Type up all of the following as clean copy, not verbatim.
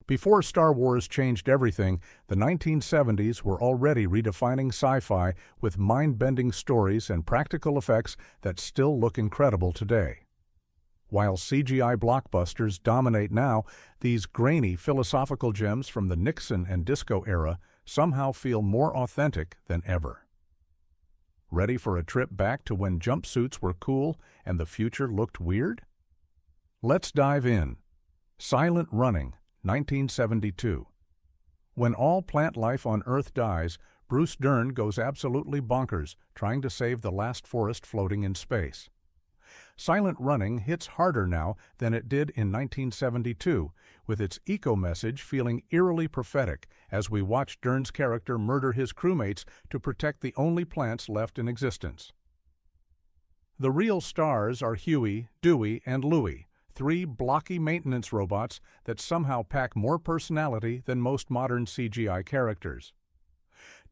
Before Star Wars changed everything, the 1970s were already redefining sci-fi with mind-bending stories and practical effects that still look incredible today. While CGI blockbusters dominate now, these grainy philosophical gems from the Nixon and disco era somehow feel more authentic than ever. Ready for a trip back to when jumpsuits were cool and the future looked weird? Let's dive in. Soilent Running, 1972. When all plant life on Earth dies, Bruce Dern goes absolutely bonkers trying to save the last forest floating in space. Soilent Running hits harder now than it did in 1972, with its eco-message feeling eerily prophetic as we watch Dern's character murder his crewmates to protect the only plants left in existence. The real stars are Huey, Dewey, and Louie, three blocky maintenance robots that somehow pack more personality than most modern CGI characters.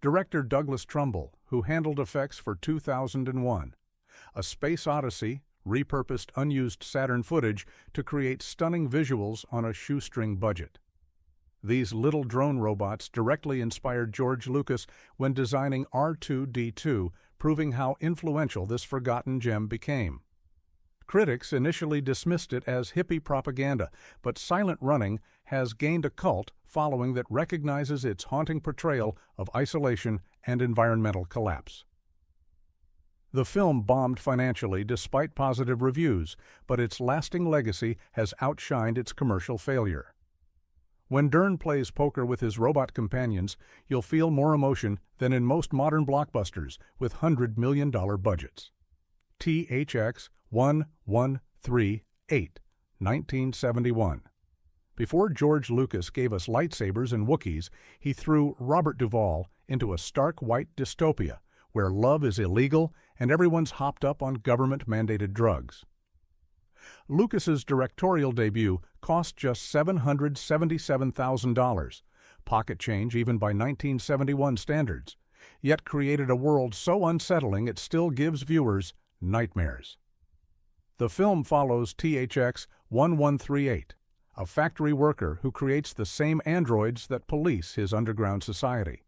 Director Douglas Trumbull, who handled effects for 2001, A Space Odyssey, repurposed unused Saturn footage to create stunning visuals on a shoestring budget. These little drone robots directly inspired George Lucas when designing R2-D2, proving how influential this forgotten gem became. Critics initially dismissed it as hippie propaganda, but Soilent Running has gained a cult following that recognizes its haunting portrayal of isolation and environmental collapse. The film bombed financially despite positive reviews, but its lasting legacy has outshined its commercial failure. When Dern plays poker with his robot companions, you'll feel more emotion than in most modern blockbusters with $100 million budgets. THX 1138, 1971. Before George Lucas gave us lightsabers and Wookiees, he threw Robert Duvall into a stark white dystopia where love is illegal and everyone's hopped up on government-mandated drugs. Lucas's directorial debut cost just $777,000, pocket change even by 1971 standards, yet created a world so unsettling it still gives viewers nightmares. The film follows THX 1138, a factory worker who creates the same androids that police his underground society.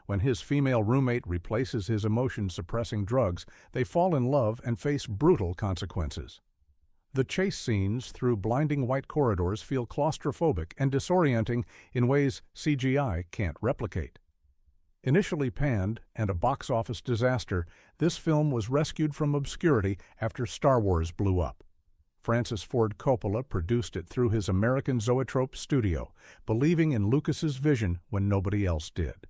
When his female roommate replaces his emotion-suppressing drugs, they fall in love and face brutal consequences. The chase scenes through blinding white corridors feel claustrophobic and disorienting in ways CGI can't replicate. Initially panned and a box office disaster, this film was rescued from obscurity after Star Wars blew up. Francis Ford Coppola produced it through his American Zoetrope studio, believing in Lucas's vision when nobody else did.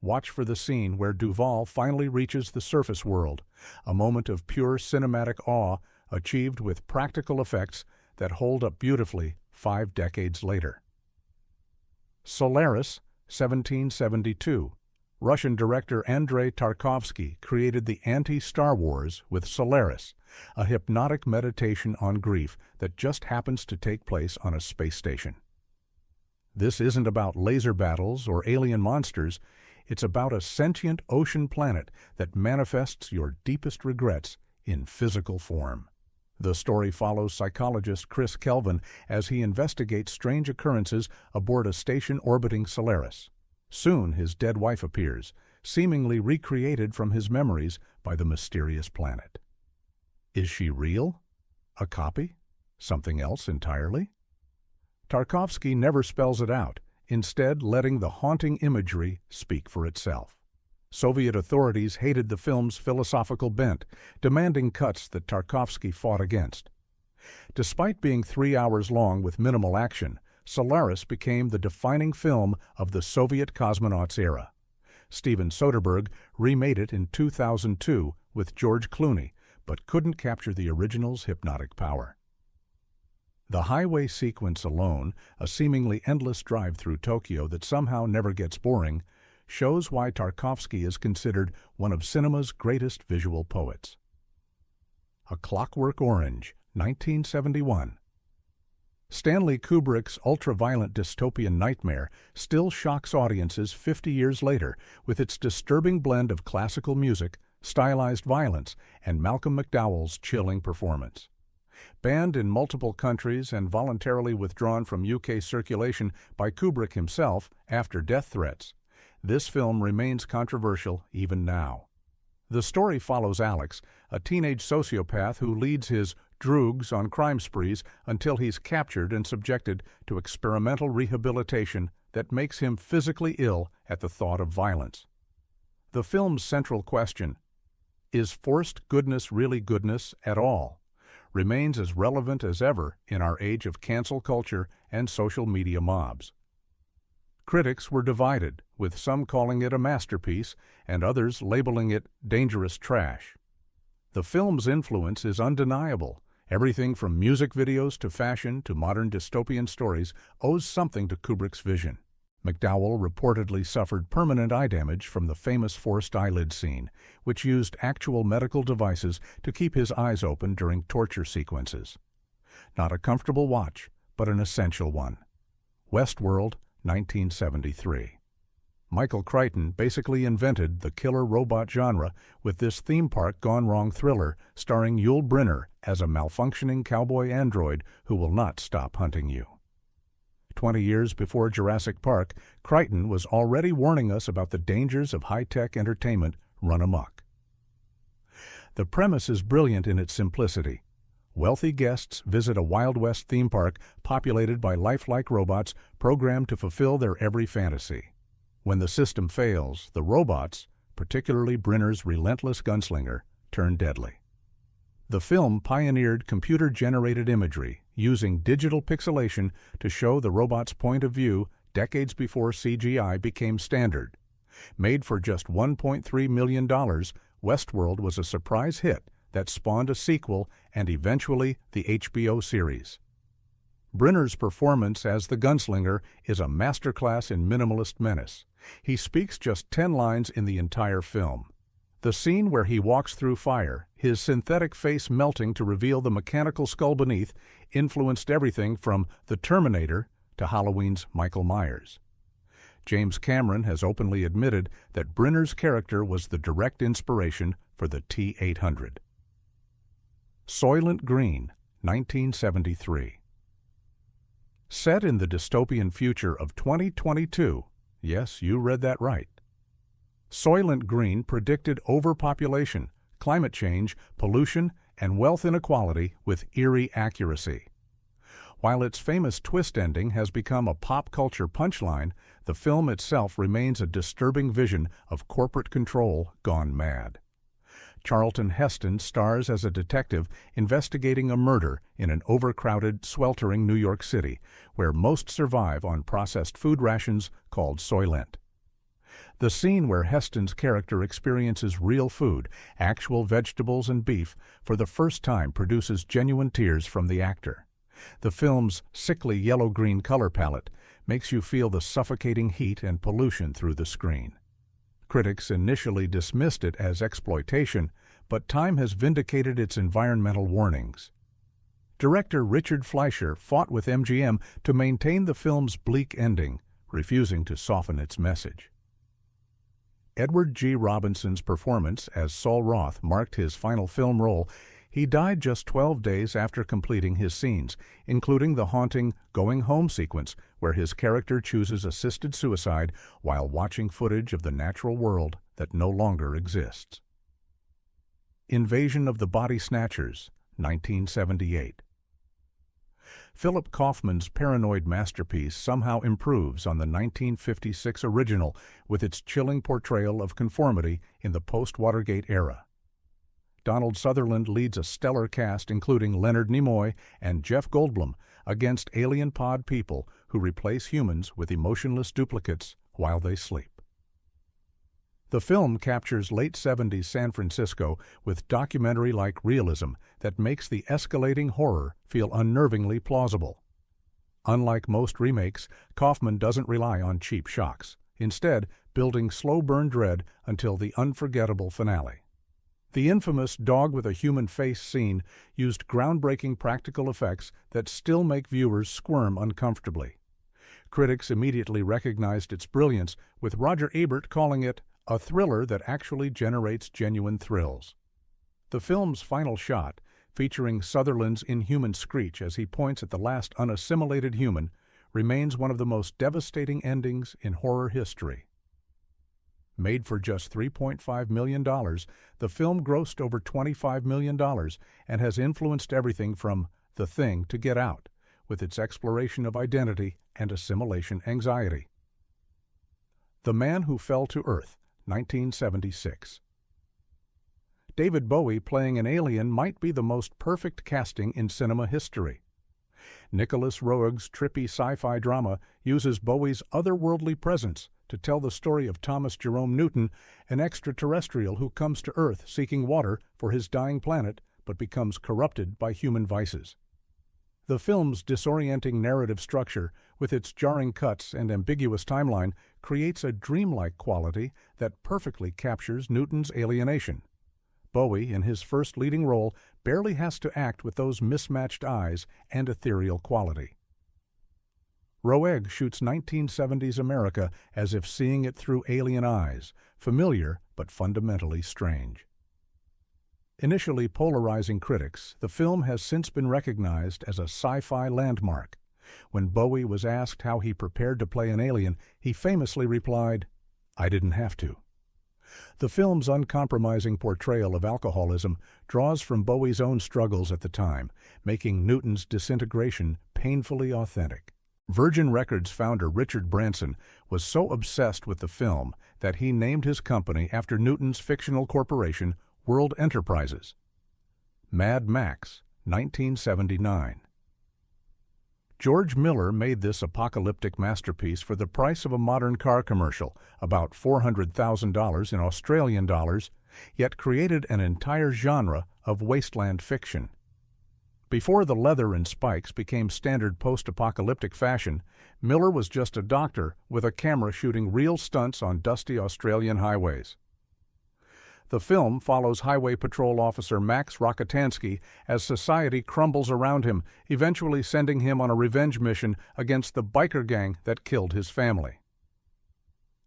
Watch for the scene where Duvall finally reaches the surface world, a moment of pure cinematic awe achieved with practical effects that hold up beautifully 5 decades later. Solaris, 1772. Russian director Andrei Tarkovsky created the anti-Star Wars with Solaris, a hypnotic meditation on grief that just happens to take place on a space station. This isn't about laser battles or alien monsters. It's about a sentient ocean planet that manifests your deepest regrets in physical form. The story follows psychologist Chris Kelvin as he investigates strange occurrences aboard a station orbiting Solaris. Soon his dead wife appears, seemingly recreated from his memories by the mysterious planet. Is she real? A copy? Something else entirely? Tarkovsky never spells it out, instead letting the haunting imagery speak for itself. Soviet authorities hated the film's philosophical bent, demanding cuts that Tarkovsky fought against. Despite being 3 hours long with minimal action, Solaris became the defining film of the Soviet cosmonauts era. Steven Soderbergh remade it in 2002 with George Clooney, but couldn't capture the original's hypnotic power. The highway sequence alone, a seemingly endless drive through Tokyo that somehow never gets boring, shows why Tarkovsky is considered one of cinema's greatest visual poets. A Clockwork Orange, 1971. Stanley Kubrick's ultra-violent dystopian nightmare still shocks audiences 50 years later with its disturbing blend of classical music, stylized violence, and Malcolm McDowell's chilling performance. Banned in multiple countries and voluntarily withdrawn from UK circulation by Kubrick himself after death threats, this film remains controversial even now. The story follows Alex, a teenage sociopath who leads his droogs on crime sprees until he's captured and subjected to experimental rehabilitation that makes him physically ill at the thought of violence. The film's central question, is forced goodness really goodness at all, remains as relevant as ever in our age of cancel culture and social media mobs. Critics were divided, with some calling it a masterpiece and others labeling it dangerous trash. The film's influence is undeniable. Everything from music videos to fashion to modern dystopian stories owes something to Kubrick's vision. McDowell reportedly suffered permanent eye damage from the famous forced eyelid scene, which used actual medical devices to keep his eyes open during torture sequences. Not a comfortable watch, but an essential one. Westworld, 1973. Michael Crichton basically invented the killer robot genre with this theme park gone wrong thriller starring Yul Brynner as a malfunctioning cowboy android who will not stop hunting you. 20 years before Jurassic Park, Crichton was already warning us about the dangers of high-tech entertainment run amok. The premise is brilliant in its simplicity. Wealthy guests visit a Wild West theme park populated by lifelike robots programmed to fulfill their every fantasy. When the system fails, the robots, particularly Brynner's relentless gunslinger, turn deadly. The film pioneered computer-generated imagery, using digital pixelation to show the robot's point of view decades before CGI became standard. Made for just $1.3 million, Westworld was a surprise hit that spawned a sequel and eventually the HBO series. Brynner's performance as the gunslinger is a masterclass in minimalist menace. He speaks just 10 lines in the entire film. The scene where he walks through fire, his synthetic face melting to reveal the mechanical skull beneath, influenced everything from The Terminator to Halloween's Michael Myers. James Cameron has openly admitted that Brynner's character was the direct inspiration for the T-800. Soilent Green, 1973. Set in the dystopian future of 2022, yes, you read that right, Soilent Green predicted overpopulation, climate change, pollution, and wealth inequality with eerie accuracy. While its famous twist ending has become a pop culture punchline, the film itself remains a disturbing vision of corporate control gone mad. Charlton Heston stars as a detective investigating a murder in an overcrowded, sweltering New York City, where most survive on processed food rations called Soilent. The scene where Heston's character experiences real food, actual vegetables and beef, for the first time produces genuine tears from the actor. The film's sickly yellow-green color palette makes you feel the suffocating heat and pollution through the screen. Critics initially dismissed it as exploitation, but time has vindicated its environmental warnings. Director Richard Fleischer fought with MGM to maintain the film's bleak ending, refusing to soften its message. Edward G. Robinson's performance as Saul Roth marked his final film role. He died just 12 days after completing his scenes, including the haunting going home sequence where his character chooses assisted suicide while watching footage of the natural world that no longer exists. Invasion of the Body Snatchers, 1978. Philip Kaufman's paranoid masterpiece somehow improves on the 1956 original with its chilling portrayal of conformity in the post-Watergate era. Donald Sutherland leads a stellar cast including Leonard Nimoy and Jeff Goldblum against alien pod people who replace humans with emotionless duplicates while they sleep. The film captures late 70s San Francisco with documentary-like realism that makes the escalating horror feel unnervingly plausible. Unlike most remakes, Kaufman doesn't rely on cheap shocks, instead building slow-burn dread until the unforgettable finale. The infamous dog with a human face scene used groundbreaking practical effects that still make viewers squirm uncomfortably. Critics immediately recognized its brilliance, with Roger Ebert calling it a thriller that actually generates genuine thrills. The film's final shot, featuring Sutherland's inhuman screech as he points at the last unassimilated human, remains one of the most devastating endings in horror history. Made for just $3.5 million, the film grossed over $25 million and has influenced everything from The Thing to Get Out, with its exploration of identity and assimilation anxiety. The Man Who Fell to Earth, 1976. David Bowie playing an alien might be the most perfect casting in cinema history. Nicholas Roeg's trippy sci-fi drama uses Bowie's otherworldly presence to tell the story of Thomas Jerome Newton, an extraterrestrial who comes to Earth seeking water for his dying planet but becomes corrupted by human vices. The film's disorienting narrative structure, with its jarring cuts and ambiguous timeline, creates a dreamlike quality that perfectly captures Newton's alienation. Bowie, in his first leading role, barely has to act with those mismatched eyes and ethereal quality. Roeg shoots 1970s America as if seeing it through alien eyes, familiar but fundamentally strange. Initially polarizing critics, the film has since been recognized as a sci-fi landmark. When Bowie was asked how he prepared to play an alien, he famously replied, "I didn't have to." The film's uncompromising portrayal of alcoholism draws from Bowie's own struggles at the time, making Newton's disintegration painfully authentic. Virgin Records founder Richard Branson was so obsessed with the film that he named his company after Newton's fictional corporation, World Enterprises. Mad Max, 1979. George Miller made this apocalyptic masterpiece for the price of a modern car commercial, about $400,000 in Australian dollars, yet created an entire genre of wasteland fiction. Before the leather and spikes became standard post-apocalyptic fashion, Miller was just a doctor with a camera shooting real stunts on dusty Australian highways. The film follows Highway Patrol Officer Max Rockatansky as society crumbles around him, eventually sending him on a revenge mission against the biker gang that killed his family.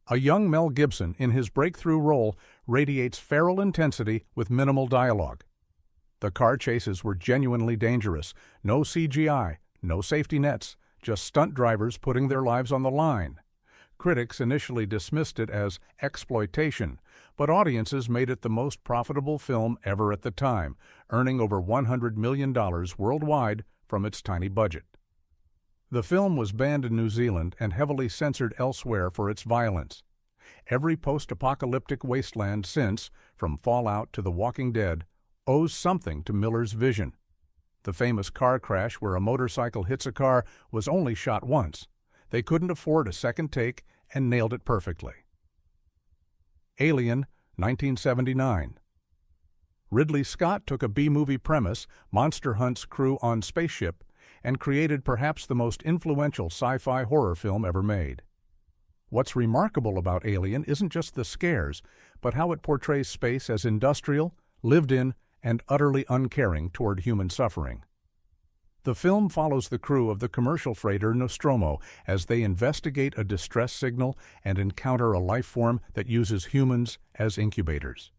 A young Mel Gibson, in his breakthrough role, radiates feral intensity with minimal dialogue. The car chases were genuinely dangerous. No CGI, no safety nets, just stunt drivers putting their lives on the line. Critics initially dismissed it as exploitation, but audiences made it the most profitable film ever at the time, earning over $100 million worldwide from its tiny budget. The film was banned in New Zealand and heavily censored elsewhere for its violence. Every post-apocalyptic wasteland since, from Fallout to The Walking Dead, owes something to Miller's vision. The famous car crash where a motorcycle hits a car was only shot once. They couldn't afford a second take and nailed it perfectly. Alien, 1979. Ridley Scott took a B-movie premise, Monster Hunt's crew on spaceship, and created perhaps the most influential sci-fi horror film ever made. What's remarkable about Alien isn't just the scares, but how it portrays space as industrial, lived in, and utterly uncaring toward human suffering. The film follows the crew of the commercial freighter Nostromo as they investigate a distress signal and encounter a life form that uses humans as incubators.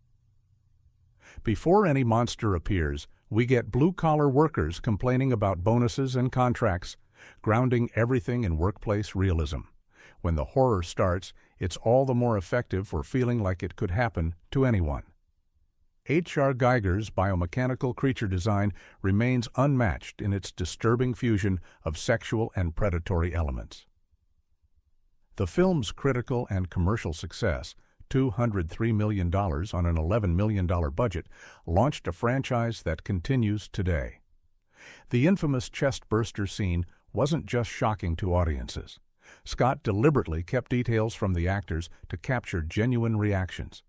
Before any monster appears, we get blue-collar workers complaining about bonuses and contracts, grounding everything in workplace realism. When the horror starts, it's all the more effective for feeling like it could happen to anyone. H.R. Giger's biomechanical creature design remains unmatched in its disturbing fusion of sexual and predatory elements. The film's critical and commercial success, $203 million on an $11 million budget, launched a franchise that continues today. The infamous chest-burster scene wasn't just shocking to audiences. Scott deliberately kept details from the actors to capture genuine reactions.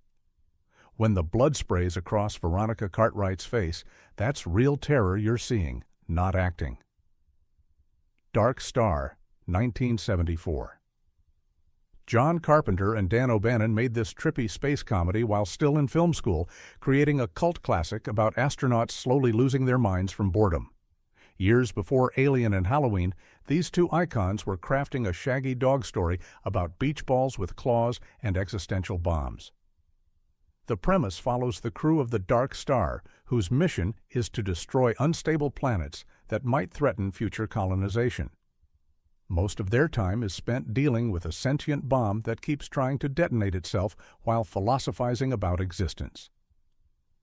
When the blood sprays across Veronica Cartwright's face, that's real terror you're seeing, not acting. Dark Star, 1974. John Carpenter and Dan O'Bannon made this trippy space comedy while still in film school, creating a cult classic about astronauts slowly losing their minds from boredom. Years before Alien and Halloween, these two icons were crafting a shaggy dog story about beach balls with claws and existential bombs. The premise follows the crew of the Dark Star, whose mission is to destroy unstable planets that might threaten future colonization. Most of their time is spent dealing with a sentient bomb that keeps trying to detonate itself while philosophizing about existence.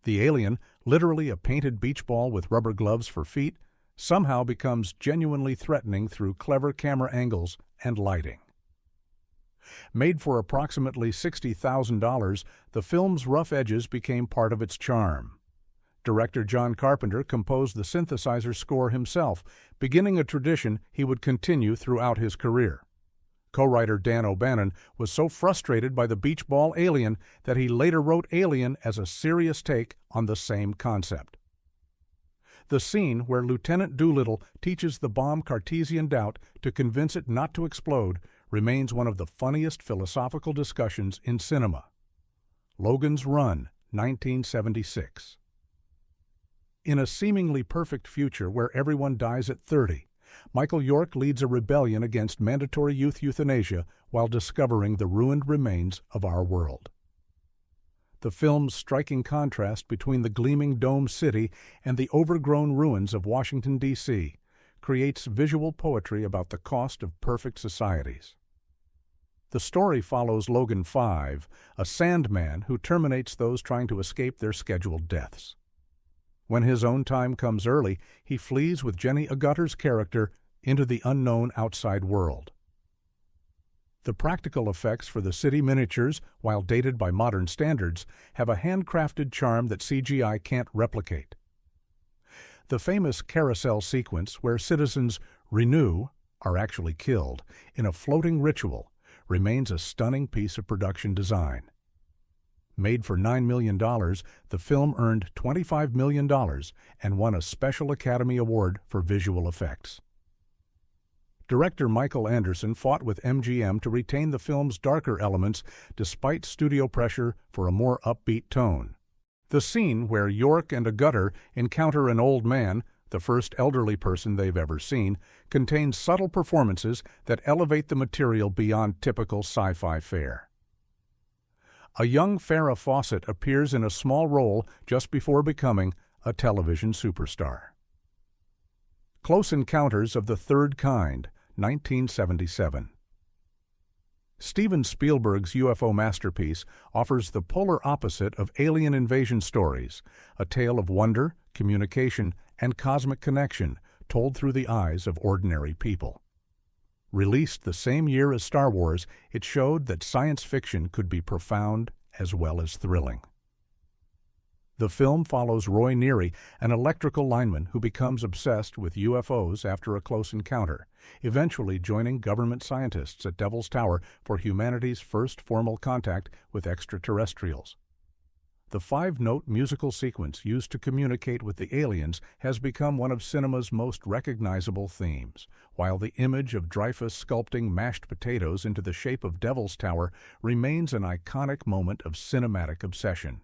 The alien, literally a painted beach ball with rubber gloves for feet, somehow becomes genuinely threatening through clever camera angles and lighting. Made for approximately $60,000, the film's rough edges became part of its charm. Director John Carpenter composed the synthesizer score himself, beginning a tradition he would continue throughout his career. Co-writer Dan O'Bannon was so frustrated by the beach ball alien that he later wrote Alien as a serious take on the same concept. The scene where Lieutenant Doolittle teaches the bomb Cartesian doubt to convince it not to explode remains one of the funniest philosophical discussions in cinema. Logans Run, 1976. In a seemingly perfect future where everyone dies at 30, Michael York leads a rebellion against mandatory youth euthanasia while discovering the ruined remains of our world. The film's striking contrast between the gleaming dome city and the overgrown ruins of Washington, D.C., creates visual poetry about the cost of perfect societies. The story follows Logan 5, a Sandman who terminates those trying to escape their scheduled deaths. When his own time comes early, he flees with Jenny Agutter's character into the unknown outside world. The practical effects for the city miniatures, while dated by modern standards, have a handcrafted charm that CGI can't replicate. The famous carousel sequence where citizens renew, are actually killed, in a floating ritual, remains a stunning piece of production design. Made for $9 million, the film earned $25 million and won a Special Academy Award for visual effects. Director Michael Anderson fought with MGM to retain the film's darker elements despite studio pressure for a more upbeat tone. The scene where York and Agutter encounter an old man, the first elderly person they've ever seen, contains subtle performances that elevate the material beyond typical sci-fi fare. A young Farrah Fawcett appears in a small role just before becoming a television superstar. Close Encounters of the Third Kind, 1977. Steven Spielberg's UFO masterpiece offers the polar opposite of alien invasion stories, a tale of wonder, communication, and cosmic connection told through the eyes of ordinary people. Released the same year as Star Wars, it showed that science fiction could be profound as well as thrilling. The film follows Roy Neary, an electrical lineman who becomes obsessed with UFOs after a close encounter, eventually joining government scientists at Devil's Tower for humanity's first formal contact with extraterrestrials. The 5-note musical sequence used to communicate with the aliens has become one of cinema's most recognizable themes, while the image of Dreyfuss sculpting mashed potatoes into the shape of Devil's Tower remains an iconic moment of cinematic obsession.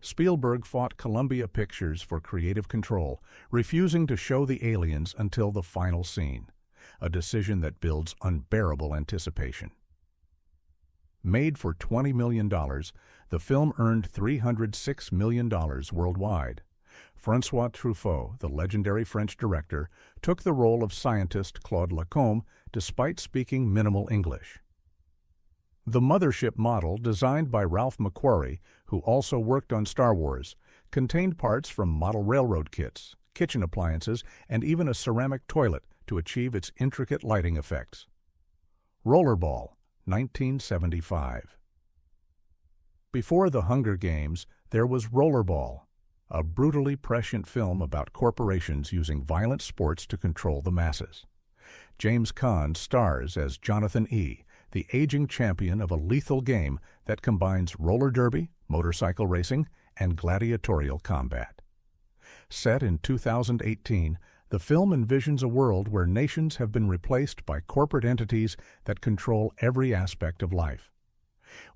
Spielberg fought Columbia Pictures for creative control, refusing to show the aliens until the final scene, a decision that builds unbearable anticipation. Made for $20 million, the film earned $306 million worldwide. François Truffaut, the legendary French director, took the role of scientist Claude Lacombe despite speaking minimal English. The mothership model, designed by Ralph McQuarrie, who also worked on Star Wars, contained parts from model railroad kits, kitchen appliances, and even a ceramic toilet to achieve its intricate lighting effects. Rollerball, 1975. Before The Hunger Games, there was Rollerball, a brutally prescient film about corporations using violent sports to control the masses. James Caan stars as Jonathan E., the aging champion of a lethal game that combines roller derby, motorcycle racing, and gladiatorial combat. Set in 2018, the film envisions a world where nations have been replaced by corporate entities that control every aspect of life.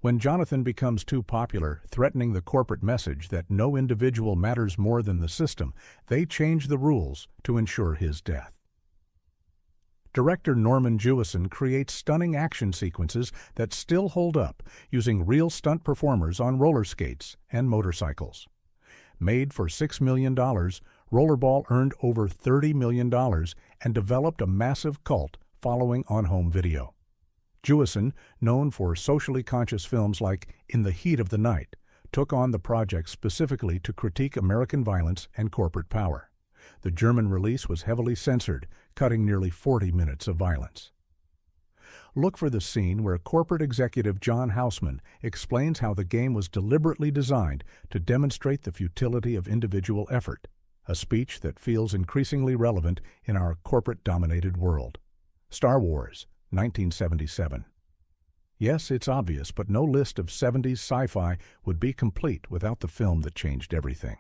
When Jonathan becomes too popular, threatening the corporate message that no individual matters more than the system, they change the rules to ensure his death. Director Norman Jewison creates stunning action sequences that still hold up, using real stunt performers on roller skates and motorcycles. Made for $6 million, Rollerball earned over $30 million and developed a massive cult following on home video. Jewison, known for socially conscious films like In the Heat of the Night, took on the project specifically to critique American violence and corporate power. The German release was heavily censored, cutting nearly 40 minutes of violence. Look for the scene where corporate executive John Houseman explains how the game was deliberately designed to demonstrate the futility of individual effort, a speech that feels increasingly relevant in our corporate-dominated world. Star Wars, 1977. Yes, it's obvious, but no list of 70s sci-fi would be complete without the film that changed everything.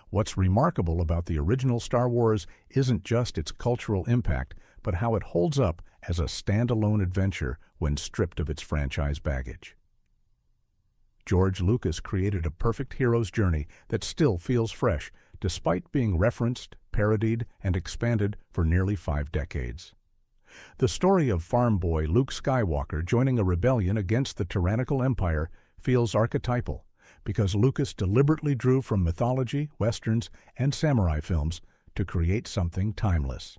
What's remarkable about the original Star Wars isn't just its cultural impact, but how it holds up as a standalone adventure when stripped of its franchise baggage. George Lucas created a perfect hero's journey that still feels fresh, despite being referenced, parodied, and expanded for nearly 5 decades. The story of farm boy Luke Skywalker joining a rebellion against the tyrannical empire feels archetypal, because Lucas deliberately drew from mythology, westerns, and samurai films to create something timeless.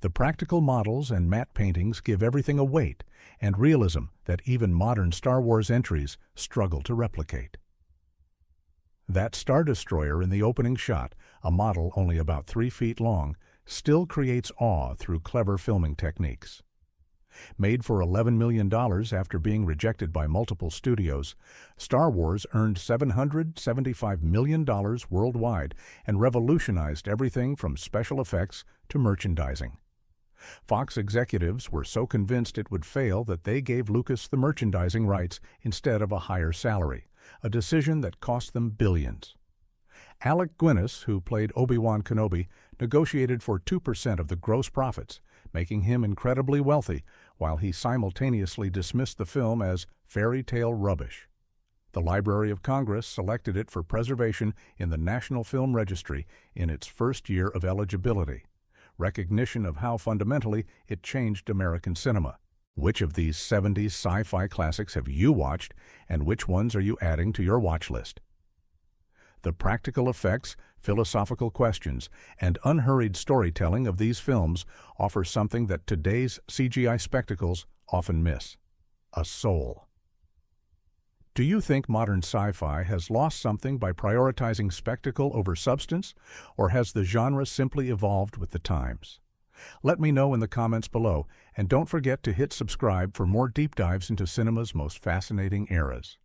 The practical models and matte paintings give everything a weight and realism that even modern Star Wars entries struggle to replicate. That Star Destroyer in the opening shot, a model only about 3 feet long, still creates awe through clever filming techniques. Made for $11 million after being rejected by multiple studios, Star Wars earned $775 million worldwide and revolutionized everything from special effects to merchandising. Fox executives were so convinced it would fail that they gave Lucas the merchandising rights instead of a higher salary, a decision that cost them billions. Alec Guinness, who played Obi-Wan Kenobi, negotiated for 2% of the gross profits, making him incredibly wealthy, while he simultaneously dismissed the film as fairy tale rubbish. The Library of Congress selected it for preservation in the National Film Registry in its first year of eligibility, recognition of how fundamentally it changed American cinema. Which of these 70s sci-fi classics have you watched, and which ones are you adding to your watch list? The practical effects, philosophical questions, and unhurried storytelling of these films offer something that today's CGI spectacles often miss: a soul. Do you think modern sci-fi has lost something by prioritizing spectacle over substance, or has the genre simply evolved with the times? Let me know in the comments below, and don't forget to hit subscribe for more deep dives into cinema's most fascinating eras.